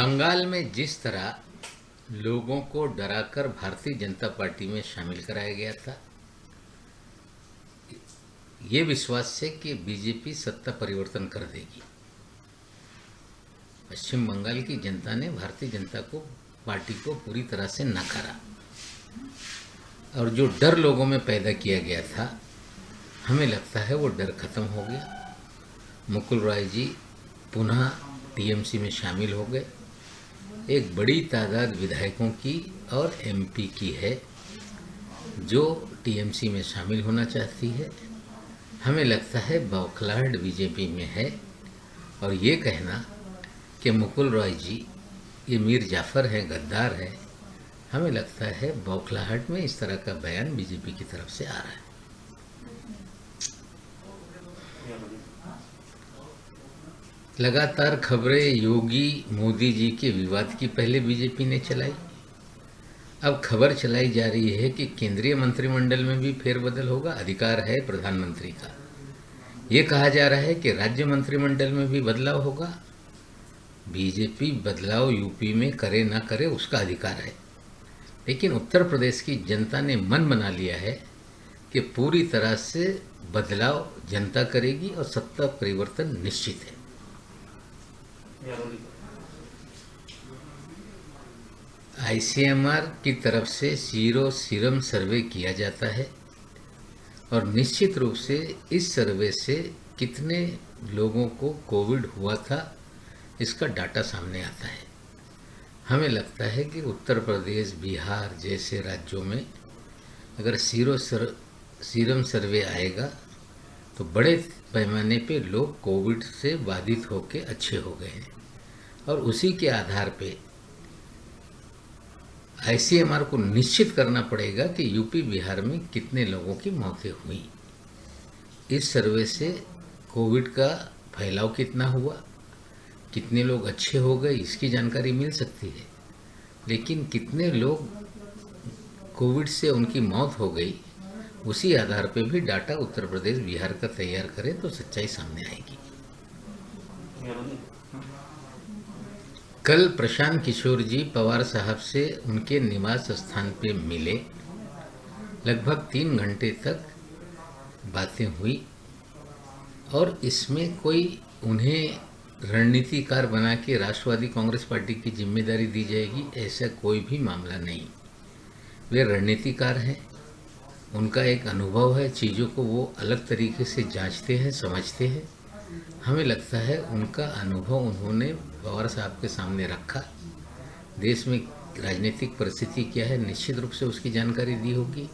बंगाल में जिस तरह लोगों को डराकर भारतीय जनता पार्टी में शामिल कराया गया था, ये विश्वास से कि बीजेपी सत्ता परिवर्तन कर देगी, पश्चिम बंगाल की जनता ने भारतीय जनता पार्टी को पूरी तरह से नकारा। और जो डर लोगों में पैदा किया गया था, हमें लगता है वो डर खत्म हो गया। मुकुल रॉय जी पुनः टीएमसी में शामिल हो गए। एक बड़ी तादाद विधायकों की और एमपी की है जो टीएमसी में शामिल होना चाहती है। हमें लगता है बौखलाहट बीजेपी में है, और ये कहना कि मुकुल रॉय जी ये मीर जाफर हैं, गद्दार हैं, हमें लगता है बौखलाहट में इस तरह का बयान बीजेपी की तरफ से आ रहा है। लगातार खबरें योगी मोदी जी के विवाद की पहले बीजेपी ने चलाई। अब खबर चलाई जा रही है कि केंद्रीय मंत्रिमंडल में भी फेरबदल होगा, अधिकार है प्रधानमंत्री का। ये कहा जा रहा है कि राज्य मंत्रिमंडल में भी बदलाव होगा। बीजेपी बदलाव यूपी में करे ना करे उसका अधिकार है, लेकिन उत्तर प्रदेश की जनता ने मन बना लिया है कि पूरी तरह से बदलाव जनता करेगी और सत्ता परिवर्तन निश्चित है। आईसीएमआर की तरफ से सीरम सर्वे किया जाता है और निश्चित रूप से इस सर्वे से कितने लोगों को कोविड हुआ था इसका डाटा सामने आता है। हमें लगता है कि उत्तर प्रदेश, बिहार जैसे राज्यों में अगर सीरम सर्वे आएगा तो बड़े पैमाने पे लोग कोविड से बाधित होकर अच्छे हो गए हैं, और उसी के आधार पे आईसीएमआर को निश्चित करना पड़ेगा कि यूपी बिहार में कितने लोगों की मौतें हुई। इस सर्वे से कोविड का फैलाव कितना हुआ, कितने लोग अच्छे हो गए, इसकी जानकारी मिल सकती है, लेकिन कितने लोग कोविड से उनकी मौत हो गई, उसी आधार पे भी डाटा उत्तर प्रदेश बिहार का तैयार करें तो सच्चाई सामने आएगी। कल प्रशांत किशोर जी पवार साहब से उनके निवास स्थान पे मिले। लगभग 3 घंटे तक बातें हुई, और इसमें कोई उन्हें रणनीतिकार बना के राष्ट्रवादी कांग्रेस पार्टी की जिम्मेदारी दी जाएगी, ऐसा कोई भी मामला नहीं। वे रणनीतिकार हैं, उनका एक अनुभव है, चीज़ों को वो अलग तरीके से जांचते हैं, समझते हैं। हमें लगता है उनका अनुभव उन्होंने पवार साहब के सामने रखा। देश में राजनीतिक परिस्थिति क्या है निश्चित रूप से उसकी जानकारी दी होगी,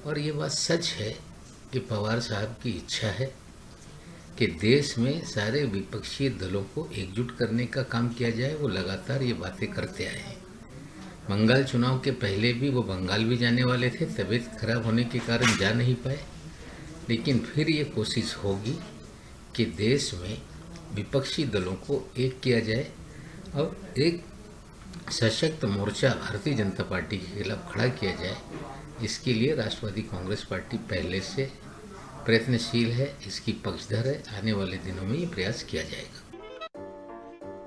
और ये बात सच है कि पवार साहब की इच्छा है कि देश में सारे विपक्षी दलों को एकजुट करने का काम किया जाए। वो लगातार ये बातें करते आए हैं। बंगाल चुनाव के पहले भी वो बंगाल भी जाने वाले थे, तबीयत खराब होने के कारण जा नहीं पाए, लेकिन फिर ये कोशिश होगी कि देश में विपक्षी दलों को एक किया जाए और एक सशक्त मोर्चा भारतीय जनता पार्टी के खिलाफ खड़ा किया जाए। इसके लिए राष्ट्रवादी कांग्रेस पार्टी पहले से प्रयत्नशील है, इसकी पक्षधर है। आने वाले दिनों में ये प्रयास किया जाएगा।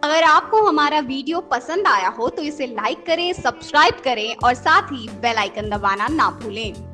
अगर आपको हमारा वीडियो पसंद आया हो तो इसे लाइक करें, सब्सक्राइब करें और साथ ही बेल आइकन दबाना ना भूलें।